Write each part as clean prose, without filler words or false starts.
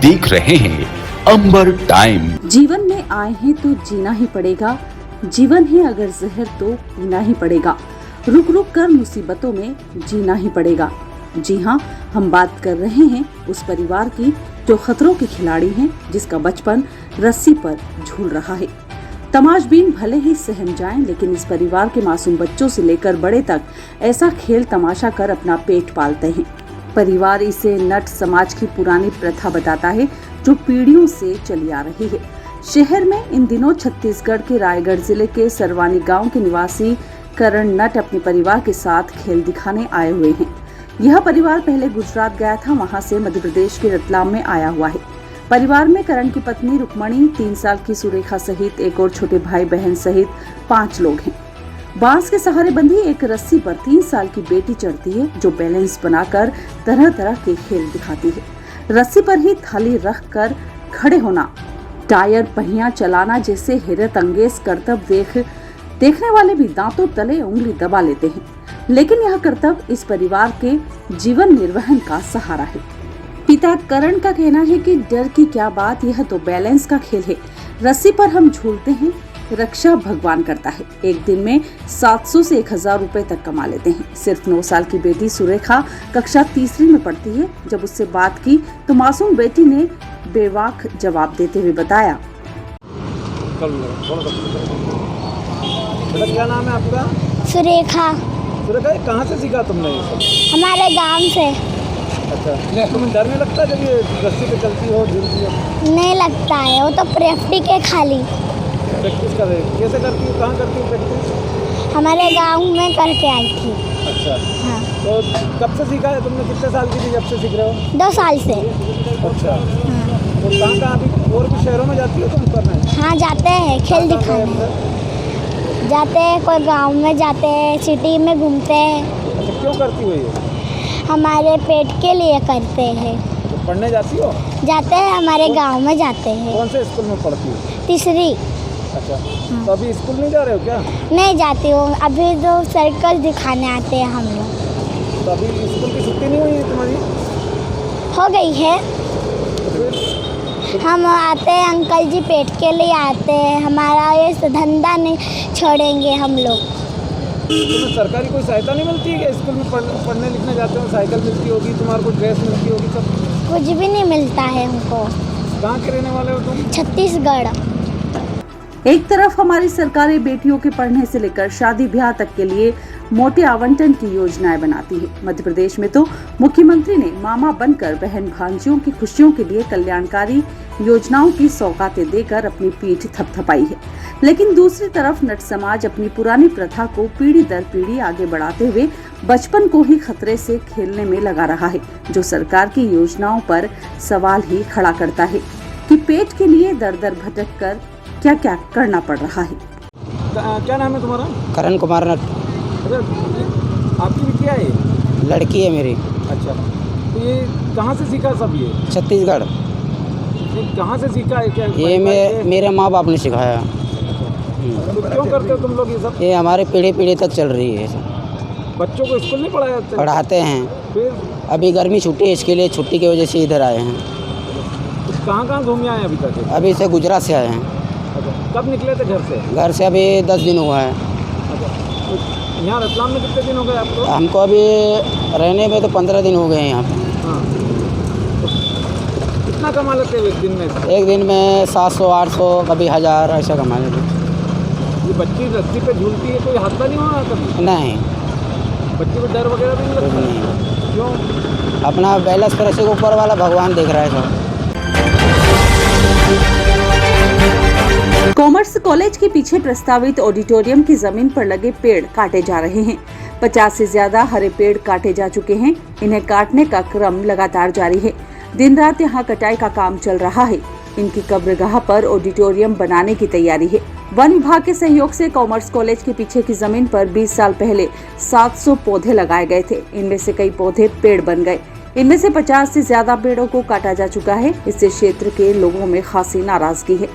देख रहे हैं अंबर टाइम। जीवन में आए हैं तो जीना ही पड़ेगा, जीवन है अगर जहर तो पीना ही पड़ेगा, रुक रुक कर मुसीबतों में जीना ही पड़ेगा। जी हाँ, हम बात कर रहे हैं उस परिवार की जो खतरों के खिलाड़ी हैं, जिसका बचपन रस्सी पर झूल रहा है। तमाशबीन भले ही सहम जाएं, लेकिन इस परिवार के मासूम बच्चों से लेकर बड़े तक ऐसा खेल तमाशा कर अपना पेट पालते हैं। परिवार इसे नट समाज की पुरानी प्रथा बताता है, जो पीढ़ियों से चली आ रही है। शहर में इन दिनों छत्तीसगढ़ के रायगढ़ जिले के सरवानी गांव के निवासी करण नट अपने परिवार के साथ खेल दिखाने आए हुए हैं। यह परिवार पहले गुजरात गया था, वहां से मध्य प्रदेश के रतलाम में आया हुआ है। परिवार में करण की पत्नी रुक्मणी, 3 साल की सुरेखा सहित एक और छोटे भाई बहन सहित 5 लोग हैं। बांस के सहारे बंधी एक रस्सी पर 3 साल की बेटी चढ़ती है, जो बैलेंस बनाकर तरह तरह के खेल दिखाती है। रस्सी पर ही थाली रख कर खड़े होना, टायर पहिया चलाना जैसे हैरत अंगेज करतब देखने वाले भी दांतों तले उंगली दबा लेते हैं। लेकिन यह करतब इस परिवार के जीवन निर्वहन का सहारा है। पिता करण का कहना है कि डर की क्या बात, यह तो बैलेंस का खेल है। रस्सी पर हम झूलते हैं, रक्षा भगवान करता है। एक दिन में 700 से 1000 रुपए तक कमा लेते हैं। सिर्फ 9 साल की बेटी सुरेखा कक्षा 3री में पढ़ती है। जब उससे बात की तो मासूम बेटी ने बेवाक जवाब देते हुए बताया, क्या नाम है आपका? सुरेखा। सुरेखा, कहाँ से सीखा तुमने ये सब? हमारे गांव से। अच्छा, तुम्हें डर नहीं लगता जब ये रस्सी पे चलती हो, झूलती हो? नहीं लगता है, वो तो प्रैक्टिस के खाली। प्रैक्टिस कर रहे हो? कैसे करती हो, कहाँ करती हो प्रैक्टिस? हमारे गांव में करके आई थी। अच्छा, हाँ। तो कब से सीखा है तुमने? कितने साल की थी जब से सीख रहे हो? 2 साल से। अच्छा, हाँ, तो कहाँ अभी और भी शहरों में जाती हो तुम करने? हाँ जाते हैं खेल दिखाने। जाते हैं, कोई गांव में जाते हैं, सिटी में घूमते हैं। अच्छा, क्यों करती हो ये? हमारे पेट के लिए करते हैं। तो पढ़ने जाती हो? जाते हैं, हमारे गांव में जाते हैं। कौन से स्कूल में पढ़ती हो? 3री। अच्छा, तो अभी स्कूल नहीं जा रहे हो क्या? नहीं जाती हूँ, अभी तो सर्कल दिखाने आते हैं हम लोग। तो अभी स्कूल की छुट्टी नहीं हुई है तुम्हारी? हो गई है। तो फिर हम आते हैं, अंकल जी पेट के लिए आते हैं, हमारा ये धंधा नहीं छोड़ेंगे हम लोग। तुम्हें सरकारी कोई सहायता नहीं मिलती है कि स्कूल में पढ़ने लिखने जाते हो? साइकिल मिलती होगी, तुम्हारे को ड्रेस मिलती होगी, सब कुछ भी नहीं मिलता है हमको। कहाँ के रहने वाले हो तुम? छत्तीसगढ़। एक तरफ हमारी सरकारें बेटियों के पढ़ने से लेकर शादी ब्याह तक के लिए मोटे आवंटन की योजनाएं बनाती है। मध्य प्रदेश में तो मुख्यमंत्री ने मामा बनकर बहन भांजियों की खुशियों के लिए कल्याणकारी योजनाओं की सौगातें देकर अपनी पीठ थपथपाई है। लेकिन दूसरी तरफ नट समाज अपनी पुरानी प्रथा को पीढ़ी दर पीढ़ी आगे बढ़ाते हुए बचपन को ही खतरे से खेलने में लगा रहा है, जो सरकार की योजनाओं पर सवाल ही खड़ा करता है कि पेट के लिए दर दर भटक कर क्या क्या करना पड़ रहा है। क्या नाम है तुम्हारा? करण कुमार नट। अच्छा, आपकी बिटिया है? लड़की है मेरी। अच्छा, तो ये कहाँ से सीखा सब ये? छत्तीसगढ़। ये कहाँ से सीखा है? क्या ये मेरे माँ बाप ने सिखाया। तो क्यों करते हो तुम लोग ये सब? ये हमारे पीढ़ी तक चल रही है सब। बच्चों को स्कूल नहीं पढ़ाया जाता? पढ़ाते हैं। फिर अभी गर्मी छुट्टी है, इसके लिए छुट्टी की वजह से इधर आए हैं। तो कहाँ घूम आए अभी तक? अभी से गुजरात से आए हैं। अच्छा, कब निकले थे घर से? घर से अभी 10 दिन हुआ है। अच्छा, तो यहाँ रतलाम में कितने दिन हो गए आपको? हमको अभी रहने में तो 15 दिन हो गए हैं यहाँ पे। हाँ, तो कितना कमा लेते हो एक दिन में? एक दिन में 700-800, कभी 1000 ऐसा कमा लेते। ये बच्ची रस्सी पे झूलती है, कोई हादसा नहीं हुआ कभी? नहीं, बच्चे को डर वगैरह भी नहीं लगता? नहीं। क्यों? अपना बैलेंस पर से ऊपर वाला भगवान देख रहा है सब। कॉमर्स कॉलेज के पीछे प्रस्तावित ऑडिटोरियम की जमीन पर लगे पेड़ काटे जा रहे हैं। 50 से ज्यादा हरे पेड़ काटे जा चुके हैं। इन्हें काटने का क्रम लगातार जारी है। दिन रात यहाँ कटाई का काम चल रहा है। इनकी कब्रगाह पर ऑडिटोरियम बनाने की तैयारी है। वन विभाग के सहयोग से कॉमर्स कॉलेज के पीछे की जमीन पर 20 साल पहले 700 पौधे लगाए गए थे। इनमें से कई पौधे पेड़ बन गए। इनमें से 50 से ज्यादा पेड़ों को काटा जा चुका है। इससे क्षेत्र के लोगों में खासी नाराजगी है,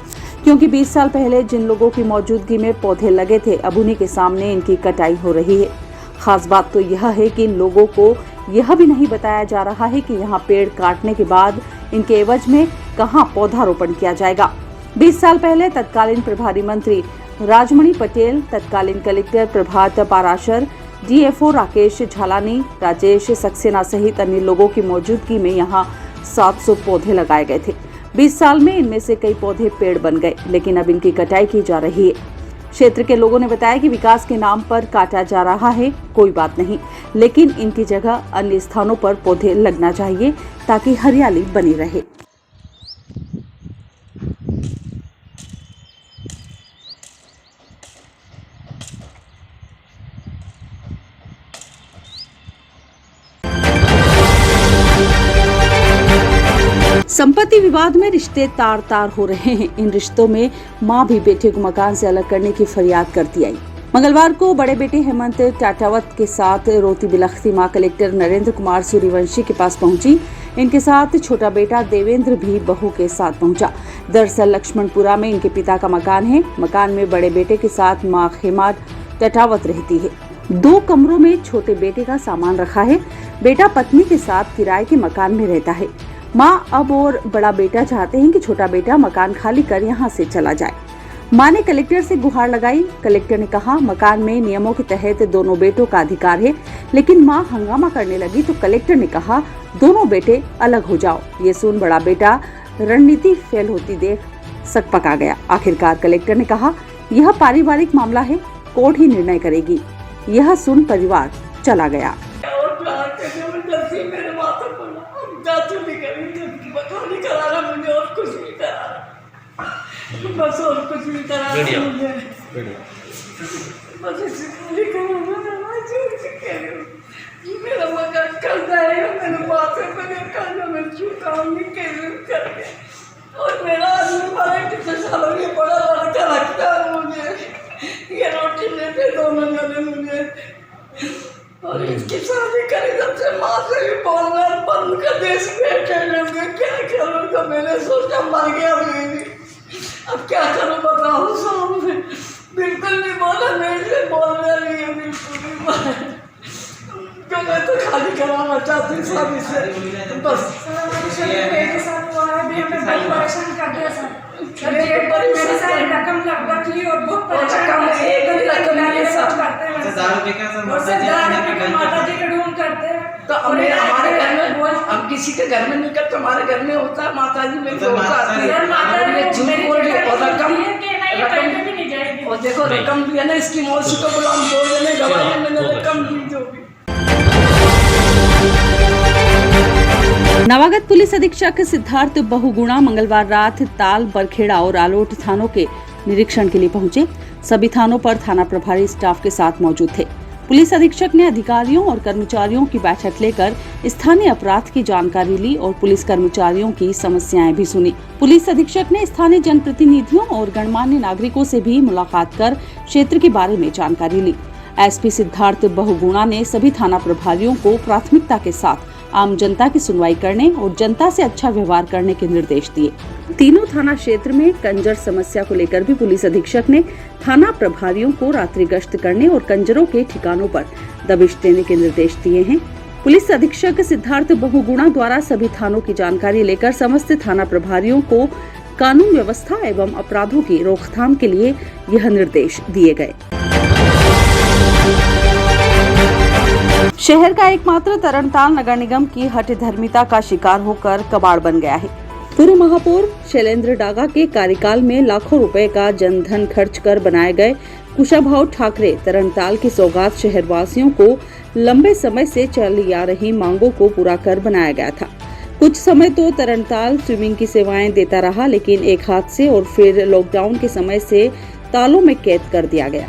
क्योंकि 20 साल पहले जिन लोगों की मौजूदगी में पौधे लगे थे, अब उन्हीं के सामने इनकी कटाई हो रही है। खास बात तो यह है कि इन लोगों को यह भी नहीं बताया जा रहा है कि यहाँ पेड़ काटने के बाद इनके एवज में कहाँ पौधारोपण किया जाएगा। 20 साल पहले तत्कालीन प्रभारी मंत्री राजमणि पटेल, तत्कालीन कलेक्टर प्रभात पाराशर, डीएफओ राकेश झालानी, राजेश सक्सेना सहित अन्य लोगों की मौजूदगी में यहाँ 700 पौधे लगाए गए थे। 20 साल में इनमें से कई पौधे पेड़ बन गए, लेकिन अब इनकी कटाई की जा रही है। क्षेत्र के लोगों ने बताया कि विकास के नाम पर काटा जा रहा है, कोई बात नहीं, लेकिन इनकी जगह अन्य स्थानों पर पौधे लगना चाहिए ताकि हरियाली बनी रहे। संपत्ति विवाद में रिश्ते तार तार हो रहे हैं। इन रिश्तों में मां भी बेटे को मकान से अलग करने की फरियाद करती आई। मंगलवार को बड़े बेटे हेमंत टाटावत के साथ रोती बिलखती मां कलेक्टर नरेंद्र कुमार सूर्यवंशी के पास पहुंची। इनके साथ छोटा बेटा देवेंद्र भी बहू के साथ पहुंचा। दरअसल लक्ष्मणपुरा में इनके पिता का मकान है। मकान में बड़े बेटे के साथ मां हेमंत टाटावत रहती है। 2 कमरों में छोटे बेटे का सामान रखा है। बेटा पत्नी के साथ किराए के मकान में रहता है। मां अब और बड़ा बेटा चाहते हैं कि छोटा बेटा मकान खाली कर यहां से चला जाए। मां ने कलेक्टर से गुहार लगाई। कलेक्टर ने कहा मकान में नियमों के तहत दोनों बेटों का अधिकार है, लेकिन मां हंगामा करने लगी तो कलेक्टर ने कहा दोनों बेटे अलग हो जाओ। ये सुन बड़ा बेटा रणनीति फेल होती देख सकपका गया। आखिरकार कलेक्टर ने कहा यह पारिवारिक मामला है, कोर्ट ही निर्णय करेगी। यह सुन परिवार चला गया। बस और कुछ नहीं करा मुझे, बस इसी मेरा मकान कर जाएगा, मेरे बात मेरे कर्ज में चुकाऊंगी कैसे करके। और मेरा आदमी वाला कितने सालों में बड़ा लड़का लगता है मुझे, ये रोटी लेते दोनों जने मुझे। और इसकी शादी करी जब से माँ से भी बोलना बंद कर देश बैठे लोगे, क्या करूँगा। मैंने सोचा मर गया मेरी, अब क्या करूँ बताओ। सामने बिल्कुल नहीं बोला, मेरे से बोलना नहीं है, बिल्कुल नहीं बोला। क्यों मैं तो खाली कराना चाहती शादी से, बस मेरे साथ हुआ है भी हमें बहुत परेशान कर दिया सर। मेरे साथ रकम लगभग थी और बहुत परेशान करते हैं, माता जी का ढूंढ करते हैं। तो हमारे घर में बोल, हम किसी के घर में निकल तो हमारे घर में होता है माता जी में और देखो रकम भी है ना, इसकी मौसी को बुला मैंने रकम दी जो भी। नवागत पुलिस अधीक्षक सिद्धार्थ बहुगुणा मंगलवार रात ताल, बरखेड़ा और आलोट थानों के निरीक्षण के लिए पहुंचे। सभी थानों पर थाना प्रभारी स्टाफ के साथ मौजूद थे। पुलिस अधीक्षक ने अधिकारियों और कर्मचारियों की बैठक लेकर स्थानीय अपराध की जानकारी ली और पुलिस कर्मचारियों की समस्याएं भी सुनी। पुलिस अधीक्षक ने स्थानीय जनप्रतिनिधियों और गणमान्य नागरिकों से भी मुलाकात कर क्षेत्र के बारे में जानकारी ली। एसपी सिद्धार्थ बहुगुणा ने सभी थाना प्रभारियों को प्राथमिकता के साथ आम जनता की सुनवाई करने और जनता से अच्छा व्यवहार करने के निर्देश दिए। तीनों थाना क्षेत्र में कंजर समस्या को लेकर भी पुलिस अधीक्षक ने थाना प्रभारियों को रात्रि गश्त करने और कंजरों के ठिकानों पर दबिश देने के निर्देश दिए हैं। पुलिस अधीक्षक सिद्धार्थ बहुगुणा द्वारा सभी थानों की जानकारी लेकर समस्त थाना प्रभारियों को कानून व्यवस्था एवं अपराधों की रोकथाम के लिए यह निर्देश दिए गए। शहर का एकमात्र तरणताल नगर निगम की हठधर्मिता का शिकार होकर कबाड़ बन गया है। पूर्व महापौर शैलेंद्र डागा के कार्यकाल में लाखों रुपए का जनधन खर्च कर बनाए गए कुशाभाऊ ठाकरे तरणताल की सौगात शहरवासियों को लंबे समय से चली आ रही मांगों को पूरा कर बनाया गया था। कुछ समय तो तरणताल स्विमिंग की सेवाएं देता रहा, लेकिन एक हादसे और फिर लॉकडाउन के समय से तालों में कैद कर दिया गया।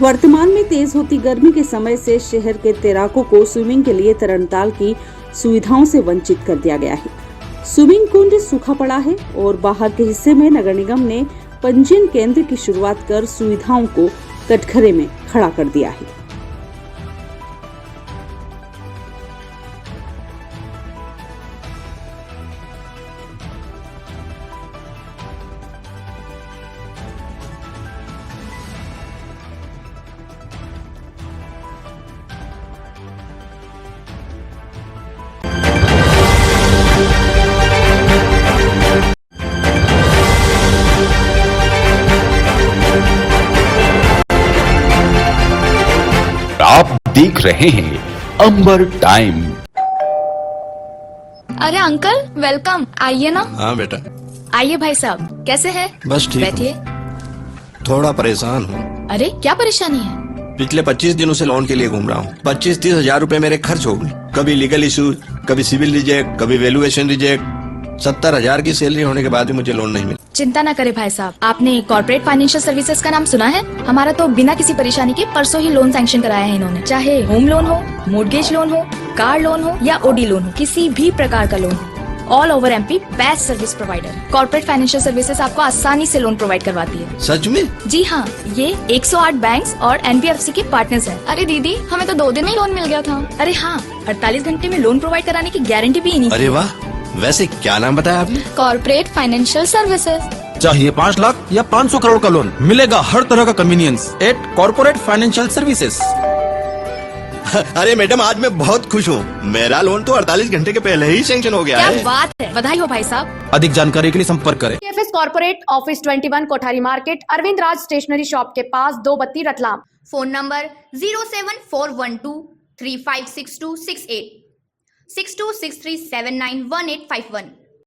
वर्तमान में तेज होती गर्मी के समय से शहर के तैराकों को स्विमिंग के लिए तरणताल की सुविधाओं से वंचित कर दिया गया है। स्विमिंग कुंड सूखा पड़ा है और बाहर के हिस्से में नगर निगम ने पंजीयन केंद्र की शुरुआत कर सुविधाओं को कटघरे में खड़ा कर दिया है। देख रहे हैं अंबर टाइम। अरे अंकल वेलकम, आइए ना। हाँ बेटा। आइए भाई साहब, कैसे हैं? बस ठीक हूँ। बैठिए। थोड़ा परेशान हूँ। अरे क्या परेशानी है? पिछले 25 दिनों से लोन के लिए घूम रहा हूँ। 25-30 हजार रूपए मेरे खर्च हो गए। कभी लीगल इशू, कभी सिविल रिजेक्ट, कभी वैल्यूएशन रिजेक्ट। 70 हजार की सैलरी होने के बाद भी मुझे लोन नहीं मिला। चिंता ना करें भाई साहब, आपने कॉर्पोरेट फाइनेंशियल सर्विसेज का नाम सुना है? हमारा तो बिना किसी परेशानी के परसों ही लोन सैंक्शन कराया है इन्होंने। चाहे होम लोन हो, मोर्गेज लोन हो, कार लोन हो या ओडी लोन हो, किसी भी प्रकार का लोन हो, all over MP best service provider. Corporate financial services आपको आसानी से लोन प्रोवाइड करवाती है। सच में? जी हाँ, ये 108 बैंक्स और एनबीएफसी के पार्टनर्स हैं। अरे दीदी, हमें तो 2 दिन में ही लोन मिल गया था। अरे हाँ, 48 घंटे में लोन प्रोवाइड कराने की गारंटी भी इन्हीं की। अरे वाह, वैसे क्या नाम बताया आपने? Corporate financial services. चाहिए 5 लाख या 500 करोड़ का लोन, मिलेगा हर तरह का convenience at corporate financial services. अरे मैडम, आज मैं बहुत खुश हूँ। मेरा लोन तो 48 घंटे के पहले ही सैंक्शन हो गया क्या है। बात है, बधाई हो भाई साहब। अधिक जानकारी के लिए संपर्क करें। FS corporate office 21 Kothari market, Arvind Raj stationery shop के पास, 232 रतलाम। Phone number 07412356268 6263791851।